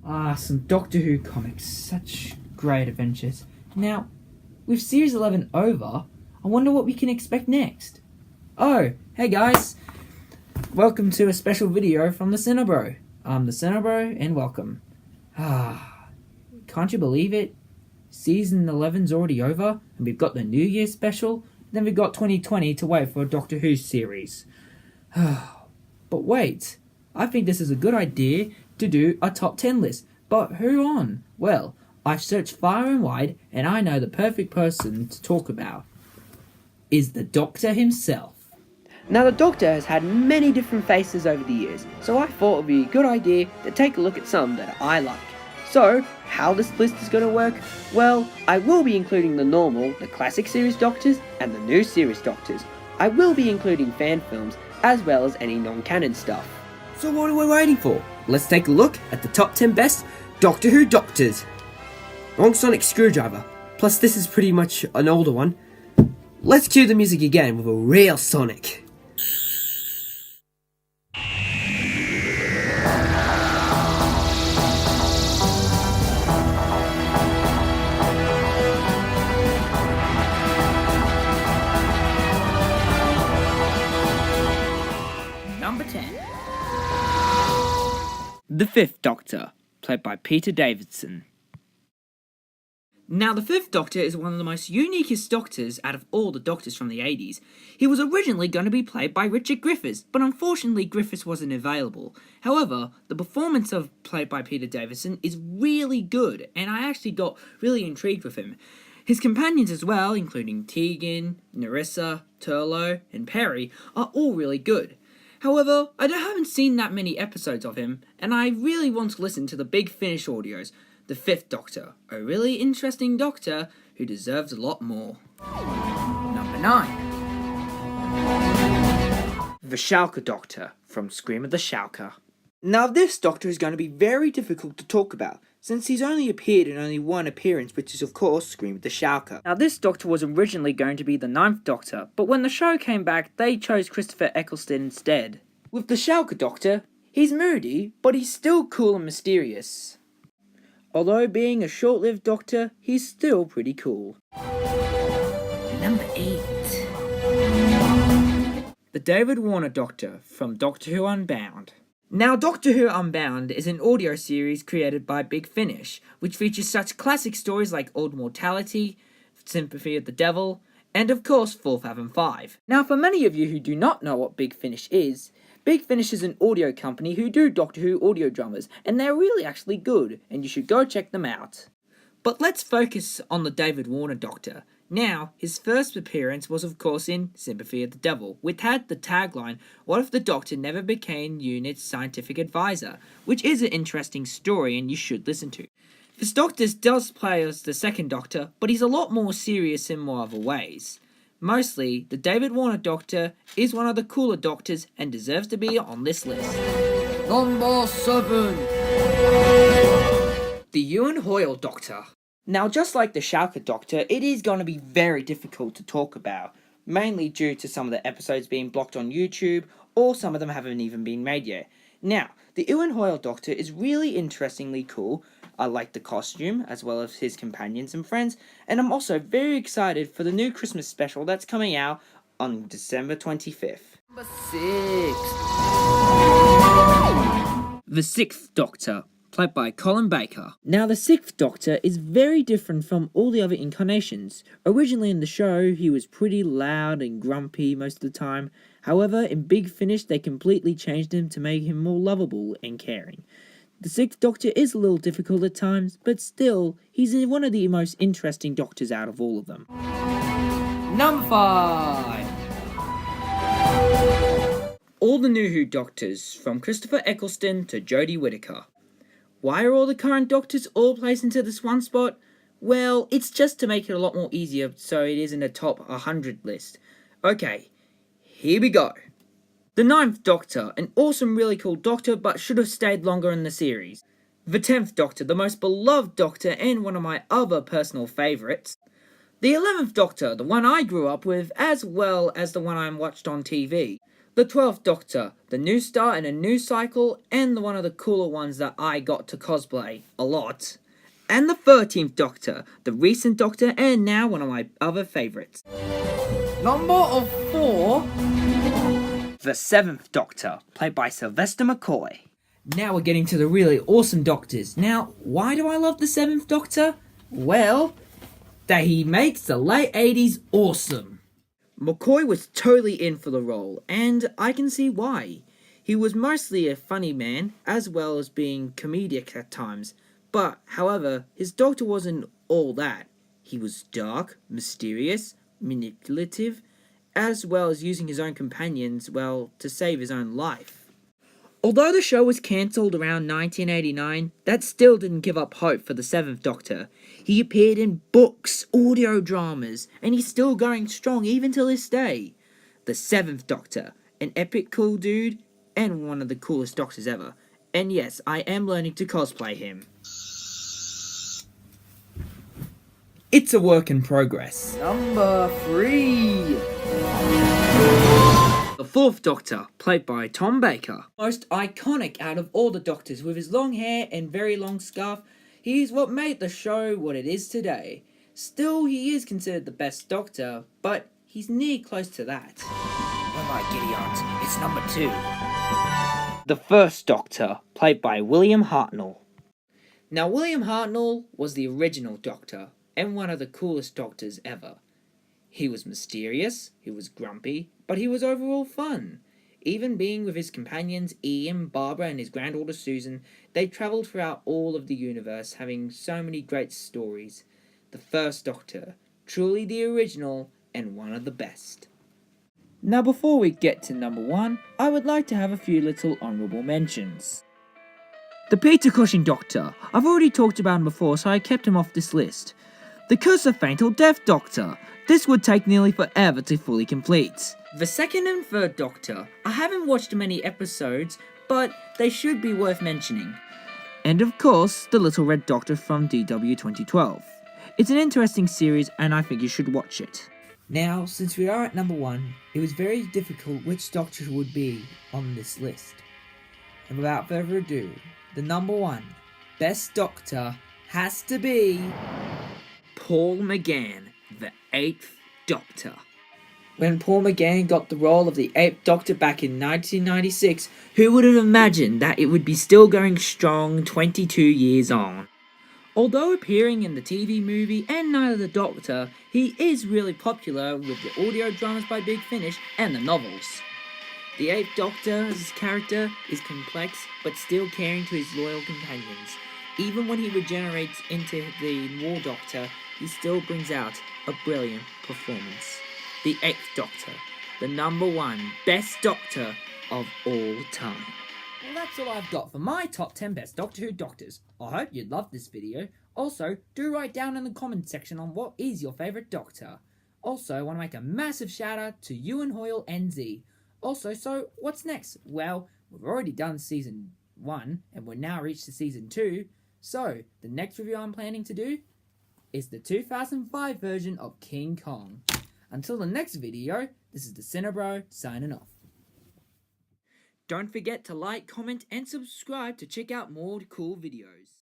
Some Doctor Who comics. Such great adventures. Now, with Series 11 over, I wonder what we can expect next. Oh, hey guys! Welcome to a special video from the Cinabro. I'm the Cinabro, and welcome. Can't you believe it? Season 11's already over, and we've got the New Year special, and then we've got 2020 to wait for a Doctor Who series. But wait, I think this is a good idea to do a top 10 list, but who on? Well, I've searched far and wide, and I know the perfect person to talk about is the Doctor himself. Now, the Doctor has had many different faces over the years, so I thought it would be a good idea to take a look at some that I like. So, how this list is going to work? Well, I will be including the classic series Doctors, and the new series Doctors. I will be including fan films, as well as any non-canon stuff. So what are we waiting for? Let's take a look at the top 10 best Doctor Who Doctors. Wrong sonic screwdriver. Plus this is pretty much an older one. Let's cue the music again with a real sonic. Number 10. The Fifth Doctor, played by Peter Davidson. Now, the Fifth Doctor is one of the most uniquest Doctors out of all the Doctors from the 80s. He was originally going to be played by Richard Griffiths, but unfortunately Griffiths wasn't available. However, the performance played by Peter Davidson is really good, and I actually got really intrigued with him. His companions as well, including Tegan, Nerissa, Turlough, and Perry, are all really good. However, I haven't seen that many episodes of him, and I really want to listen to the Big Finish audios. The Fifth Doctor, a really interesting Doctor who deserves a lot more. Number 9. The Shalka Doctor, from Scream of the Shalka. Now, this Doctor is going to be very difficult to talk about, since he's only appeared in only one appearance, which is of course Scream of the Shalka. Now, this Doctor was originally going to be the 9th Doctor, but when the show came back, they chose Christopher Eccleston instead. With the Shalka Doctor, he's moody, but he's still cool and mysterious. Although being a short-lived Doctor, he's still pretty cool. Number 8. The David Warner Doctor, from Doctor Who Unbound. Now, Doctor Who Unbound is an audio series created by Big Finish, which features such classic stories like Old Mortality, Sympathy of the Devil, and of course 4 Fathom 5. Now, for many of you who do not know what Big Finish is an audio company who do Doctor Who audio dramas, and they're really actually good, and you should go check them out. But let's focus on the David Warner Doctor. Now, his first appearance was of course in Sympathy of the Devil, which had the tagline, "What if the Doctor never became UNIT's scientific advisor?" which is an interesting story and you should listen to. This Doctor does play as the second Doctor, but he's a lot more serious in more other ways. Mostly, the David Warner Doctor is one of the cooler Doctors and deserves to be on this list. Number 7. The Ewan Hoyle Doctor. Now, just like the Shalka Doctor, it is going to be very difficult to talk about, mainly due to some of the episodes being blocked on YouTube, or some of them haven't even been made yet. Now, the Ewan Hoyle Doctor is really interestingly cool. I like the costume, as well as his companions and friends, and I'm also very excited for the new Christmas special that's coming out on December 25th. Number 6. The Sixth Doctor, played by Colin Baker. Now, the Sixth Doctor is very different from all the other incarnations. Originally in the show, he was pretty loud and grumpy most of the time. However, in Big Finish, they completely changed him to make him more lovable and caring. The Sixth Doctor is a little difficult at times, but still, he's one of the most interesting Doctors out of all of them. Number 5. All the New Who Doctors, from Christopher Eccleston to Jodie Whittaker. Why are all the current Doctors all placed into this one spot? Well, it's just to make it a lot more easier so it isn't a top 100 list. Okay, here we go. The 9th Doctor, an awesome really cool Doctor but should have stayed longer in the series. The 10th Doctor, the most beloved Doctor and one of my other personal favourites. The 11th Doctor, the one I grew up with, as well as the one I watched on TV. The 12th Doctor, the new star in a new cycle, and one of the cooler ones that I got to cosplay a lot. And the 13th Doctor, the recent Doctor, and now one of my other favourites. Number of 4. The 7th Doctor, played by Sylvester McCoy. Now we're getting to the really awesome Doctors. Now, why do I love the 7th Doctor? Well, that he makes the late 80s awesome. McCoy was totally in for the role, and I can see why. He was mostly a funny man, as well as being comedic at times. But, however, his Doctor wasn't all that. He was dark, mysterious, manipulative, as well as using his own companions, well, to save his own life. Although the show was cancelled around 1989, that still didn't give up hope for the 7th Doctor. He appeared in books, audio dramas, and he's still going strong even till this day. The 7th Doctor, an epic cool dude, and one of the coolest Doctors ever. And yes, I am learning to cosplay him. It's a work in progress. Number 3. The 4th Doctor, played by Tom Baker. Most iconic out of all the Doctors, with his long hair and very long scarf, he's what made the show what it is today. Still, he is considered the best Doctor, but he's near close to that. Oh my giddy aunt, it's number 2. The 1st Doctor, played by William Hartnell. Now, William Hartnell was the original Doctor, and one of the coolest Doctors ever. He was mysterious, he was grumpy, but he was overall fun. Even being with his companions Ian, Barbara, and his granddaughter Susan, they travelled throughout all of the universe, having so many great stories. The 1st Doctor, truly the original, and one of the best. Now before we get to number 1, I would like to have a few little honourable mentions. The Peter Cushing Doctor. I've already talked about him before, so I kept him off this list. The Curse of Fatal Death Doctor. This would take nearly forever to fully complete. The 2nd and 3rd Doctor. I haven't watched many episodes, but they should be worth mentioning. And of course, the Little Red Doctor from DW 2012. It's an interesting series and I think you should watch it. Now, since we are at number 1, it was very difficult which Doctor would be on this list. And without further ado, the number 1 best Doctor has to be Paul Mcgann, the 8th Doctor. When Paul Mcgann got the role of the 8th Doctor back in 1996, who would have imagined that it would be still going strong 22 years on? Although appearing in the TV movie and Night of the Doctor, he is really popular with the audio dramas by Big Finish and the novels. The 8th Doctor's character is complex, but still caring to his loyal companions. Even when he regenerates into the War Doctor, he still brings out a brilliant performance. The 8th Doctor, the number 1 best Doctor of all time. Well, that's all I've got for my top 10 best Doctor Who Doctors. I hope you loved this video. Also, do write down in the comment section on what is your favourite Doctor. Also, I want to make a massive shout out to Ewan Hoyle NZ. Also, so what's next? Well, we've already done season 1 and we're now reached to season 2. So, the next review I'm planning to do is the 2005 version of King Kong. Until the next video, this is the Cinabro signing off. Don't forget to like, comment, and subscribe to check out more cool videos.